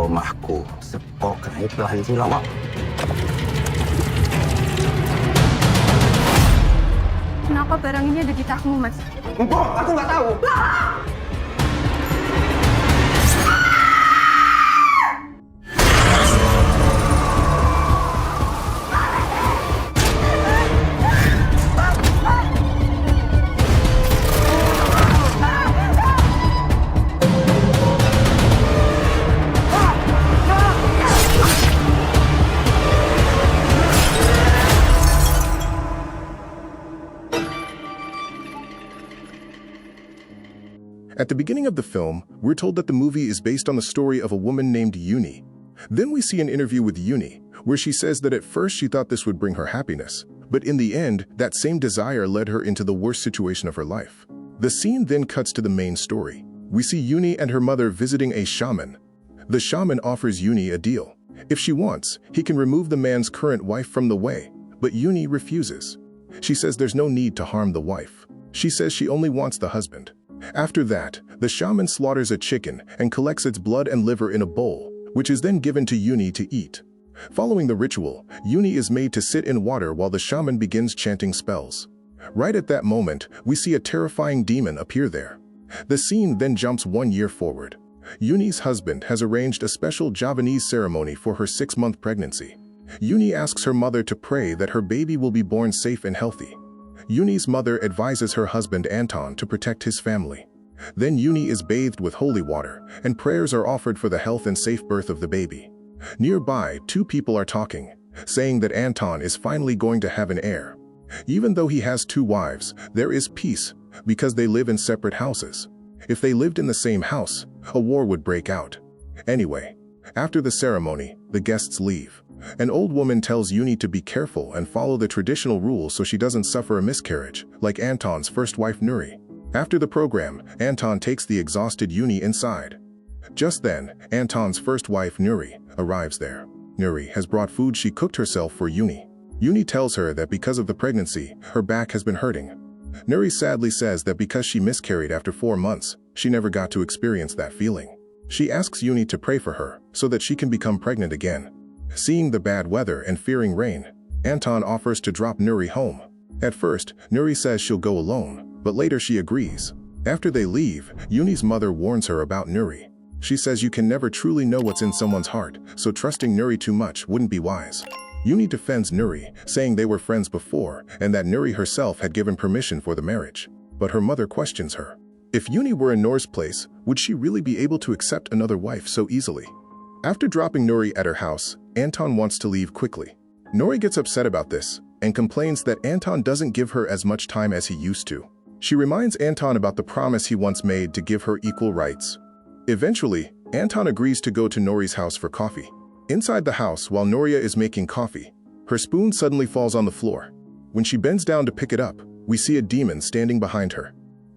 omahku Sosok Ketiga. Kenapa barang ini ada di tasmu, Mas? Mbok, aku nggak tahu. At the beginning of the film, we're told that the movie is based on the story of a woman named Yuni. Then we see an interview with Yuni, where she says that at first she thought this would bring her happiness, but in the end, that same desire led her into the worst situation of her life. The scene then cuts to the main story. We see Yuni and her mother visiting a shaman. The shaman offers Yuni a deal. If she wants, he can remove the man's current wife from the way, but Yuni refuses. She says there's no need to harm the wife. She says she only wants the husband. After that, the shaman slaughters a chicken and collects its blood and liver in a bowl, which is then given to Yuni to eat. Following the ritual, Yuni is made to sit in water while the shaman begins chanting spells. Right at that moment, we see a terrifying demon appear there. The scene then jumps 1 year forward. Yuni's husband has arranged a special Javanese ceremony for her 6-month pregnancy. Yuni asks her mother to pray that her baby will be born safe and healthy. Yuni's mother advises her husband Anton to protect his family. Then Yuni is bathed with holy water, and prayers are offered for the health and safe birth of the baby. Nearby, 2 people are talking, saying that Anton is finally going to have an heir. Even though he has 2 wives, there is peace, because they live in separate houses. If they lived in the same house, a war would break out. Anyway, after the ceremony, the guests leave. An old woman tells Yuni to be careful and follow the traditional rules so she doesn't suffer a miscarriage, like Anton's first wife Nuri. After the program, Anton takes the exhausted Yuni inside. Just then, Anton's first wife Nuri arrives there. Nuri has brought food she cooked herself for Yuni. Yuni tells her that because of the pregnancy, her back has been hurting. Nuri sadly says that because she miscarried after 4 months, she never got to experience that feeling. She asks Yuni to pray for her so that she can become pregnant again. Seeing the bad weather and fearing rain, Anton offers to drop Nuri home. At first, Nuri says she'll go alone, but later she agrees. After they leave, Yuni's mother warns her about Nuri. She says you can never truly know what's in someone's heart, so trusting Nuri too much wouldn't be wise. Yuni defends Nuri, saying they were friends before and that Nuri herself had given permission for the marriage. But her mother questions her. If Yuni were in Noor's place, would she really be able to accept another wife so easily? After dropping Nuri at her house, Anton wants to leave quickly. Nuri gets upset about this and complains that Anton doesn't give her as much time as he used to. She reminds Anton about the promise he once made to give her equal rights. Eventually, Anton agrees to go to Nuri's house for coffee. Inside the house, while Noria is making coffee, her spoon suddenly falls on the floor. When she bends down to pick it up, we see a demon standing behind her.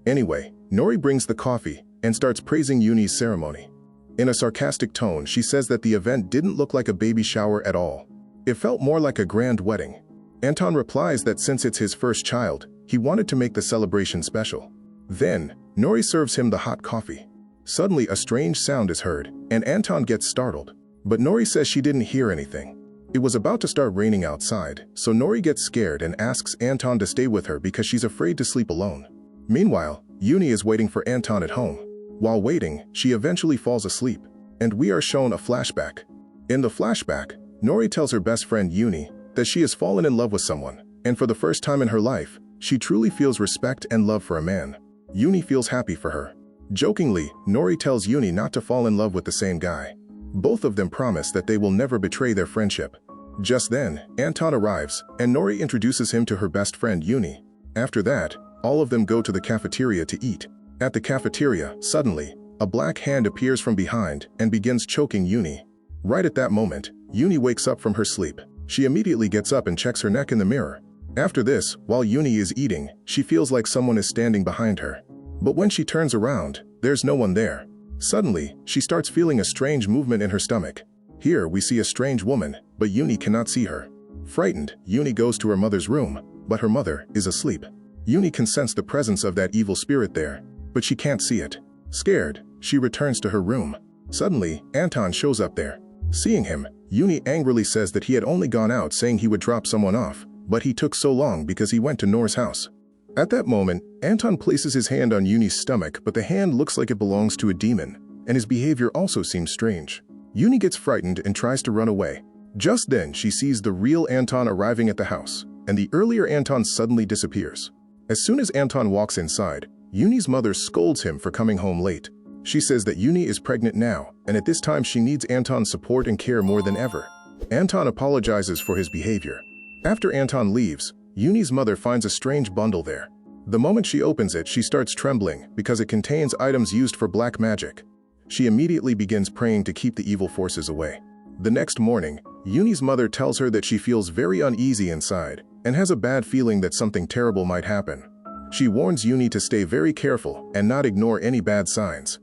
Anyway, Nuri brings the coffee and starts praising Yuni's ceremony. In a sarcastic tone, she says that the event didn't look like a baby shower at all. It felt more like a grand wedding. Anton replies that since it's his first child, he wanted to make the celebration special. Then, Nuri serves him the hot coffee. Suddenly, a strange sound is heard, and Anton gets startled. But Nuri says she didn't hear anything. It was about to start raining outside, so Nuri gets scared and asks Anton to stay with her because she's afraid to sleep alone. Meanwhile, Yuni is waiting for Anton at home. While waiting, she eventually falls asleep, and we are shown a flashback. In the flashback, Nuri tells her best friend Yuni that she has fallen in love with someone, and for the first time in her life, she truly feels respect and love for a man. Yuni feels happy for her. Jokingly, Nuri tells Yuni not to fall in love with the same guy. Both of them promise that they will never betray their friendship. Just then, Anton arrives, and Nuri introduces him to her best friend Yuni. After that, all of them go to the cafeteria to eat. At the cafeteria, suddenly, a black hand appears from behind and begins choking Yuni. Right at that moment, Yuni wakes up from her sleep. She immediately gets up and checks her neck in the mirror. After this, while Yuni is eating, she feels like someone is standing behind her. But when she turns around, there's no one there. Suddenly, she starts feeling a strange movement in her stomach. Here, we see a strange woman, but Yuni cannot see her. Frightened, Yuni goes to her mother's room, but her mother is asleep. Yuni can sense the presence of that evil spirit there, but she can't see it. Scared, she returns to her room. Suddenly, Anton shows up there. Seeing him, Yuni angrily says that he had only gone out saying he would drop someone off, but he took so long because he went to Noor's house. At that moment, Anton places his hand on Yuni's stomach, but the hand looks like it belongs to a demon, and his behavior also seems strange. Yuni gets frightened and tries to run away. Just then, she sees the real Anton arriving at the house, and the earlier Anton suddenly disappears. As soon as Anton walks inside, Yuni's mother scolds him for coming home late. She says that Yuni is pregnant now, and at this time she needs Anton's support and care more than ever. Anton apologizes for his behavior. After Anton leaves, Yuni's mother finds a strange bundle there. The moment she opens it, she starts trembling because it contains items used for black magic. She immediately begins praying to keep the evil forces away. The next morning, Yuni's mother tells her that she feels very uneasy inside and has a bad feeling that something terrible might happen. She warns Yuni to stay very careful and not ignore any bad signs.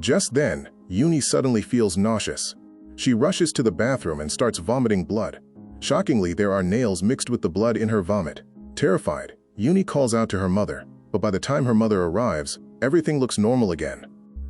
Just then, Yuni suddenly feels nauseous. She rushes to the bathroom and starts vomiting blood. Shockingly, there are nails mixed with the blood in her vomit. Terrified, Yuni calls out to her mother, but by the time her mother arrives, everything looks normal again.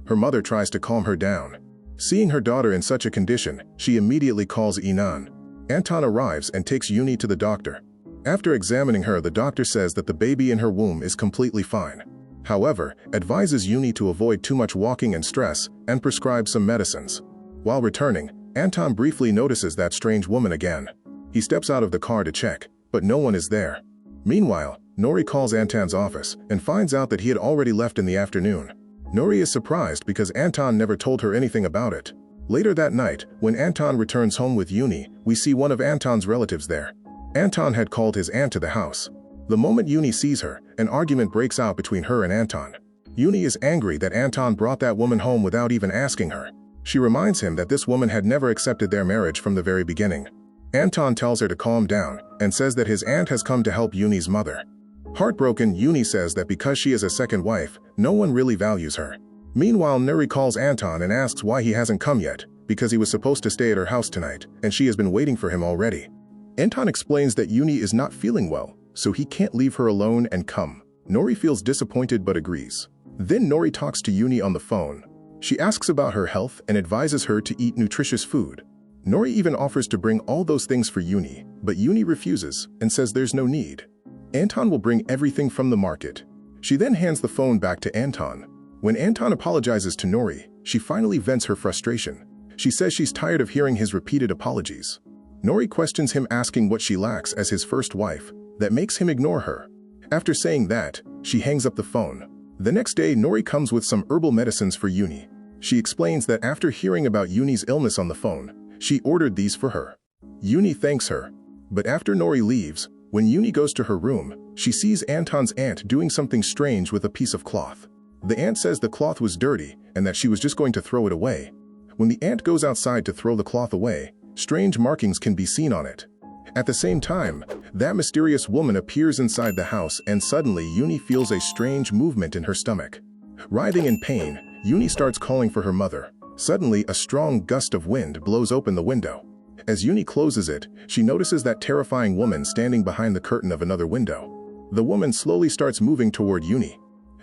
Her mother tries to calm her down. Seeing her daughter in such a condition, she immediately calls Inan. Anton arrives and takes Yuni to the doctor. After examining her, the doctor says that the baby in her womb is completely fine. However, advises Yuni to avoid too much walking and stress and prescribes some medicines. While returning, Anton briefly notices that strange woman again. He steps out of the car to check, but no one is there. Meanwhile, Nori calls Anton's office and finds out that he had already left in the afternoon. Nori is surprised because Anton never told her anything about it. Later that night, when Anton returns home with Yuni, we see one of Anton's relatives there. Anton had called his aunt to the house. The moment Yuni sees her, an argument breaks out between her and Anton. Yuni is angry that Anton brought that woman home without even asking her. She reminds him that this woman had never accepted their marriage from the very beginning. Anton tells her to calm down and says that his aunt has come to help Yuni's mother. Heartbroken, Yuni says that because she is a second wife, no one really values her. Meanwhile, Nuri calls Anton and asks why he hasn't come yet, because he was supposed to stay at her house tonight, and she has been waiting for him already. Anton explains that Yuni is not feeling well, so he can't leave her alone and come. Nori feels disappointed but agrees. Then Nori talks to Yuni on the phone. She asks about her health and advises her to eat nutritious food. Nori even offers to bring all those things for Yuni, but Yuni refuses and says there's no need. Anton will bring everything from the market. She then hands the phone back to Anton. When Anton apologizes to Nori, she finally vents her frustration. She says she's tired of hearing his repeated apologies. Nori questions him, asking what she lacks as his first wife that makes him ignore her. After saying that, she hangs up the phone. The next day, Nori comes with some herbal medicines for Yuni. She explains that after hearing about Yuni's illness on the phone, she ordered these for her. Yuni thanks her, but after Nori leaves, when Yuni goes to her room, she sees Anton's aunt doing something strange with a piece of cloth. The aunt says the cloth was dirty and that she was just going to throw it away. When the aunt goes outside to throw the cloth away, strange markings can be seen on it. At the same time, that mysterious woman appears inside the house, and suddenly Yuni feels a strange movement in her stomach. Writhing in pain, Yuni starts calling for her mother. Suddenly, a strong gust of wind blows open the window. As Yuni closes it, she notices that terrifying woman standing behind the curtain of another window. The woman slowly starts moving toward Yuni.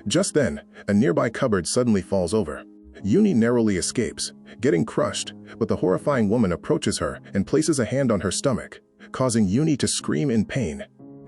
Just then, a nearby cupboard suddenly falls over. Yuni narrowly escapes, getting crushed, but the horrifying woman approaches her and places a hand on her stomach, causing Yuni to scream in pain.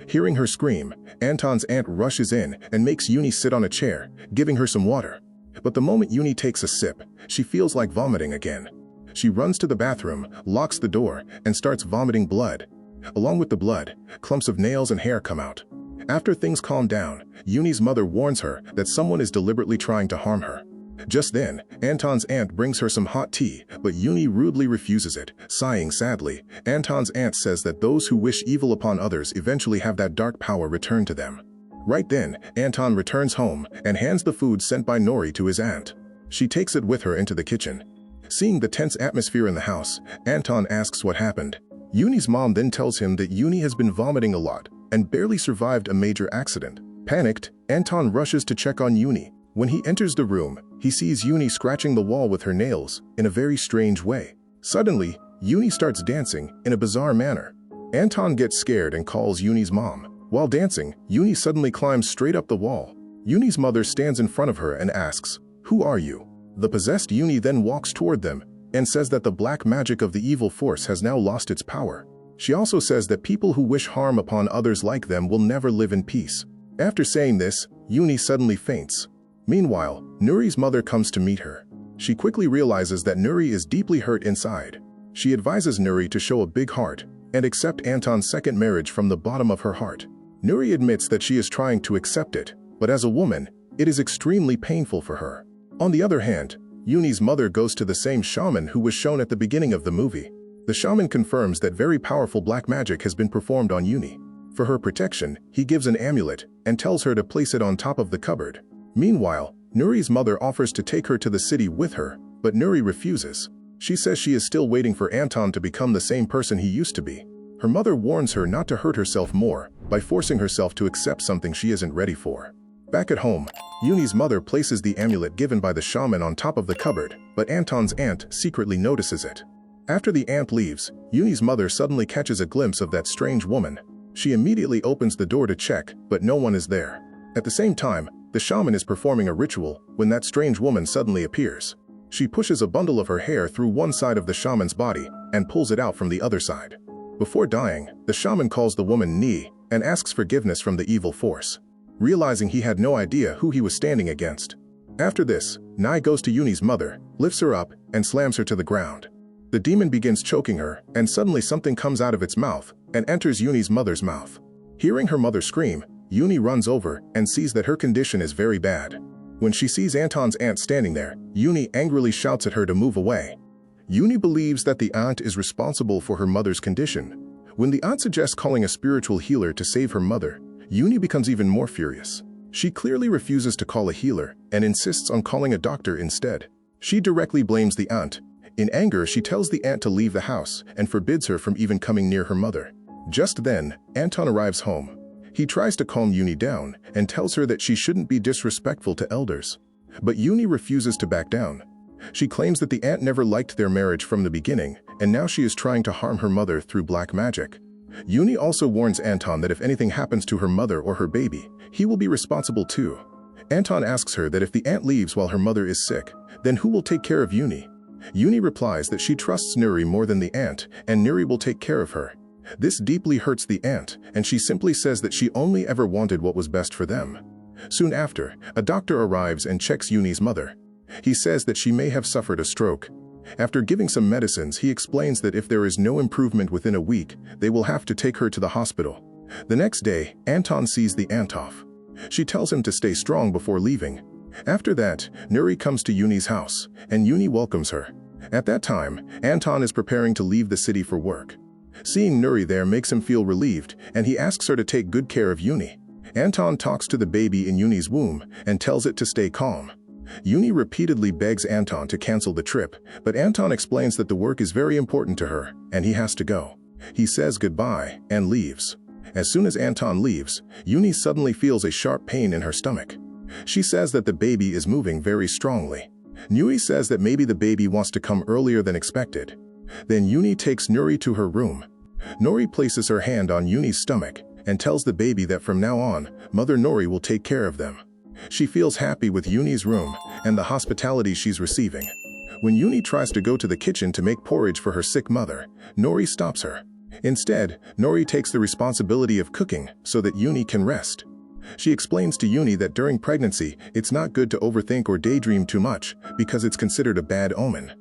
Hearing her scream, Anton's aunt rushes in and makes Yuni sit on a chair, giving her some water. But the moment Yuni takes a sip, she feels like vomiting again. She runs to the bathroom, locks the door, and starts vomiting blood. Along with the blood, clumps of nails and hair come out. After things calm down, Yuni's mother warns her that someone is deliberately trying to harm her. Just then, Anton's aunt brings her some hot tea, but Yuni rudely refuses it. Sighing sadly, Anton's aunt says that those who wish evil upon others eventually have that dark power return to them. Right then, Anton returns home and hands the food sent by Nori to his aunt. She takes it with her into the kitchen. Seeing the tense atmosphere in the house, Anton asks what happened. Yuni's mom then tells him that Yuni has been vomiting a lot and barely survived a major accident. Panicked, Anton rushes to check on Yuni. When he enters the room, he sees Yuni scratching the wall with her nails in a very strange way. Suddenly, Yuni starts dancing in a bizarre manner. Anton gets scared and calls Yuni's mom. While dancing, Yuni suddenly climbs straight up the wall. Yuni's mother stands in front of her and asks, "Who are you?" The possessed Yuni then walks toward them and says that the black magic of the evil force has now lost its power. She also says that people who wish harm upon others like them will never live in peace. After saying this, Yuni suddenly faints. Meanwhile, Nuri's mother comes to meet her. She quickly realizes that Nuri is deeply hurt inside. She advises Nuri to show a big heart and accept Anton's second marriage from the bottom of her heart. Nuri admits that she is trying to accept it, but as a woman, it is extremely painful for her. On the other hand, Yuni's mother goes to the same shaman who was shown at the beginning of the movie. The shaman confirms that very powerful black magic has been performed on Yuni. For her protection, he gives an amulet and tells her to place it on top of the cupboard. Meanwhile, Nuri's mother offers to take her to the city with her, but Nuri refuses. She says she is still waiting for Anton to become the same person he used to be. Her mother warns her not to hurt herself more by forcing herself to accept something she isn't ready for. Back at home, Yuni's mother places the amulet given by the shaman on top of the cupboard, but Anton's aunt secretly notices it. After the aunt leaves, Yuni's mother suddenly catches a glimpse of that strange woman. She immediately opens the door to check, but no one is there. At the same time, the shaman is performing a ritual when that strange woman suddenly appears. She pushes a bundle of her hair through one side of the shaman's body and pulls it out from the other side. Before dying, the shaman calls the woman Nani and asks forgiveness from the evil force, realizing he had no idea who he was standing against. After this, Nani goes to Yuni's mother, lifts her up, and slams her to the ground. The demon begins choking her, and suddenly something comes out of its mouth and enters Yuni's mother's mouth. Hearing her mother scream, Yuni runs over and sees that her condition is very bad. When she sees Anton's aunt standing there, Yuni angrily shouts at her to move away. Yuni believes that the aunt is responsible for her mother's condition. When the aunt suggests calling a spiritual healer to save her mother, Yuni becomes even more furious. She clearly refuses to call a healer and insists on calling a doctor instead. She directly blames the aunt. In anger, she tells the aunt to leave the house and forbids her from even coming near her mother. Just then, Anton arrives home. He tries to calm Yuni down and tells her that she shouldn't be disrespectful to elders. But Yuni refuses to back down. She claims that the aunt never liked their marriage from the beginning, and now she is trying to harm her mother through black magic. Yuni also warns Anton that if anything happens to her mother or her baby, he will be responsible too. Anton asks her that if the aunt leaves while her mother is sick, then who will take care of Yuni? Yuni replies that she trusts Nuri more than the aunt, and Nuri will take care of her. This deeply hurts the aunt, and she simply says that she only ever wanted what was best for them. Soon after, a doctor arrives and checks Yuni's mother. He says that she may have suffered a stroke. After giving some medicines, he explains that if there is no improvement within a week, they will have to take her to the hospital. The next day, Anton sees the aunt off. She tells him to stay strong before leaving. After that, Nuri comes to Yuni's house, and Yuni welcomes her. At that time, Anton is preparing to leave the city for work. Seeing Nuri there makes him feel relieved, and he asks her to take good care of Yuni. Anton talks to the baby in Yuni's womb and tells it to stay calm. Yuni repeatedly begs Anton to cancel the trip, but Anton explains that the work is very important to her, and he has to go. He says goodbye and leaves. As soon as Anton leaves, Yuni suddenly feels a sharp pain in her stomach. She says that the baby is moving very strongly. Yuni says that maybe the baby wants to come earlier than expected. Then Yuni takes Nuri to her room. Nuri places her hand on Yuni's stomach and tells the baby that from now on, Mother Nuri will take care of them. She feels happy with Yuni's room and the hospitality she's receiving. When Yuni tries to go to the kitchen to make porridge for her sick mother, Nuri stops her. Instead, Nuri takes the responsibility of cooking so that Yuni can rest. She explains to Yuni that during pregnancy, it's not good to overthink or daydream too much because it's considered a bad omen.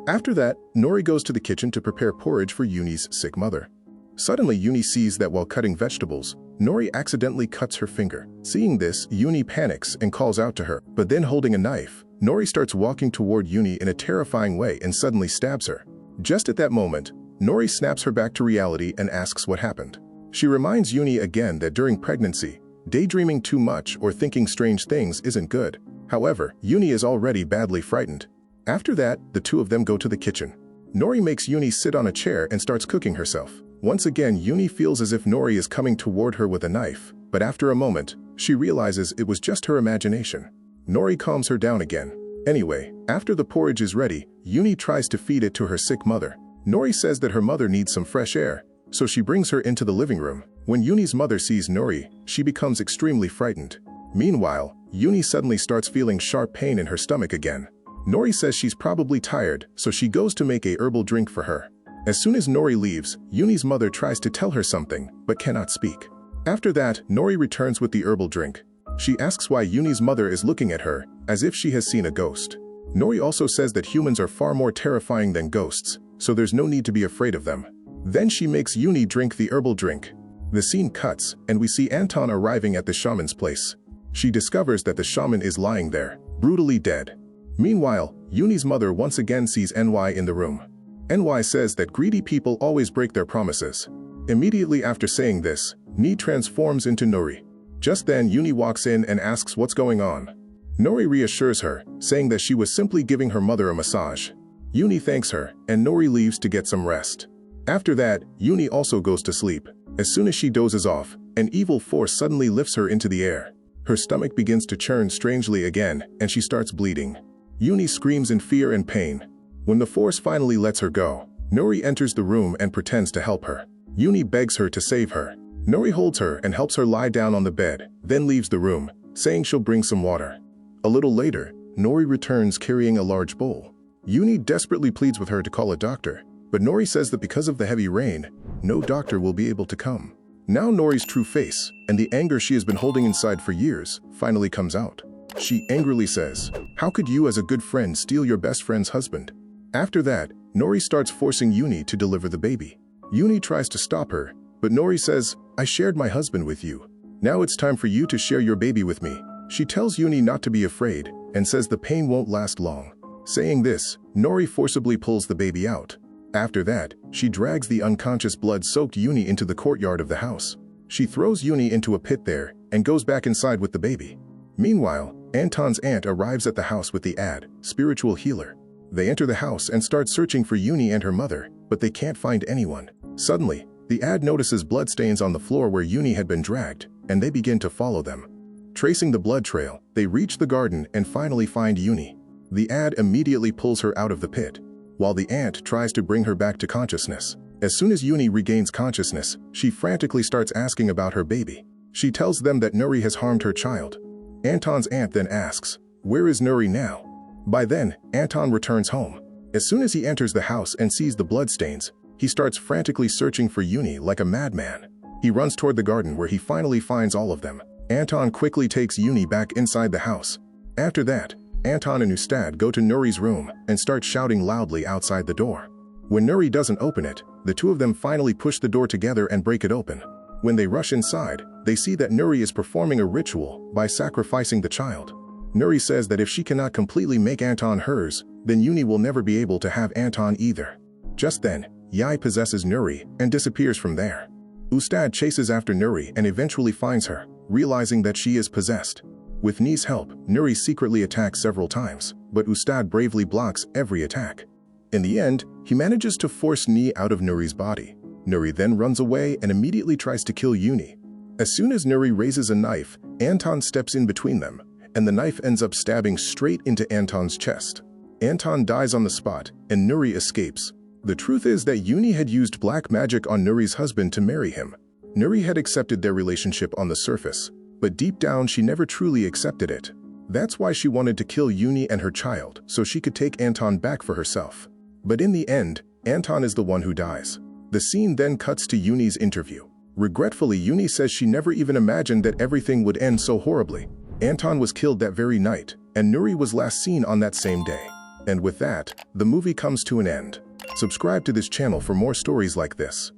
After that, Nuri goes to the kitchen to prepare porridge for Yuni's sick mother. Suddenly, Yuni sees that while cutting vegetables, Nuri accidentally cuts her finger. Seeing this, Yuni panics and calls out to her, but then holding a knife, Nuri starts walking toward Yuni in a terrifying way and suddenly stabs her. Just at that moment, Nuri snaps her back to reality and asks what happened. She reminds Yuni again that during pregnancy, daydreaming too much or thinking strange things isn't good. However, Yuni is already badly frightened. After that, the two of them go to the kitchen. Nuri makes Yuni sit on a chair and starts cooking herself. Once again, Yuni feels as if Nuri is coming toward her with a knife, but after a moment, she realizes it was just her imagination. Nuri calms her down again. Anyway, after the porridge is ready, Yuni tries to feed it to her sick mother. Nuri says that her mother needs some fresh air, so she brings her into the living room. When Yuni's mother sees Nuri, she becomes extremely frightened. Meanwhile, Yuni suddenly starts feeling sharp pain in her stomach again. Nori says she's probably tired, so she goes to make a herbal drink for her. As soon as Nori leaves, Yuni's mother tries to tell her something, but cannot speak. After that, Nori returns with the herbal drink. She asks why Yuni's mother is looking at her, as if she has seen a ghost. Nori also says that humans are far more terrifying than ghosts, so there's no need to be afraid of them. Then she makes Yuni drink the herbal drink. The scene cuts, and we see Anton arriving at the shaman's place. She discovers that the shaman is lying there, brutally dead. Meanwhile, Yuni's mother once again sees NY in the room. NY says that greedy people always break their promises. Immediately after saying this, Ni transforms into Nori. Just then, Yuni walks in and asks what's going on. Nori reassures her, saying that she was simply giving her mother a massage. Yuni thanks her, and Nori leaves to get some rest. After that, Yuni also goes to sleep. As soon as she dozes off, an evil force suddenly lifts her into the air. Her stomach begins to churn strangely again, and she starts bleeding. Yuni screams in fear and pain. When the force finally lets her go, Nori enters the room and pretends to help her. Yuni begs her to save her. Nori holds her and helps her lie down on the bed, then leaves the room, saying she'll bring some water. A little later, Nori returns carrying a large bowl. Yuni desperately pleads with her to call a doctor, but Nori says that because of the heavy rain, no doctor will be able to come. Now Nori's true face, and the anger she has been holding inside for years, finally comes out. She angrily says, "How could you as a good friend steal your best friend's husband?" After that, Nori starts forcing Yuni to deliver the baby. Yuni tries to stop her, but Nori says, "I shared my husband with you. Now it's time for you to share your baby with me." She tells Yuni not to be afraid, and says the pain won't last long. Saying this, Nori forcibly pulls the baby out. After that, she drags the unconscious blood-soaked Yuni into the courtyard of the house. She throws Yuni into a pit there, and goes back inside with the baby. Meanwhile, Anton's aunt arrives at the house with the ad, spiritual healer. They enter the house and start searching for Yuni and her mother, but they can't find anyone. Suddenly, the ad notices bloodstains on the floor where Yuni had been dragged, and they begin to follow them. Tracing the blood trail, they reach the garden and finally find Yuni. The ad immediately pulls her out of the pit, while the aunt tries to bring her back to consciousness. As soon as Yuni regains consciousness, she frantically starts asking about her baby. She tells them that Nuri has harmed her child. Anton's aunt then asks, "Where is Nuri now?" By then, Anton returns home. As soon as he enters the house and sees the bloodstains, he starts frantically searching for Yuni like a madman. He runs toward the garden where he finally finds all of them. Anton quickly takes Yuni back inside the house. After that, Anton and Ustad go to Nuri's room and start shouting loudly outside the door. When Nuri doesn't open it, the two of them finally push the door together and break it open. When they rush inside, they see that Nuri is performing a ritual by sacrificing the child. Nuri says that if she cannot completely make Anton hers, then Yuni will never be able to have Anton either. Just then, Yai possesses Nuri and disappears from there. Ustad chases after Nuri and eventually finds her, realizing that she is possessed. With Ni's help, Nuri secretly attacks several times, but Ustad bravely blocks every attack. In the end, he manages to force Ni out of Nuri's body. Nuri then runs away and immediately tries to kill Yuni. As soon as Nuri raises a knife, Anton steps in between them, and the knife ends up stabbing straight into Anton's chest. Anton dies on the spot, and Nuri escapes. The truth is that Yuni had used black magic on Nuri's husband to marry him. Nuri had accepted their relationship on the surface, but deep down she never truly accepted it. That's why she wanted to kill Yuni and her child so she could take Anton back for herself. But in the end, Anton is the one who dies. The scene then cuts to Yuni's interview. Regretfully, Yuni says she never even imagined that everything would end so horribly. Anton was killed that very night, and Nuri was last seen on that same day. And with that, the movie comes to an end. Subscribe to this channel for more stories like this.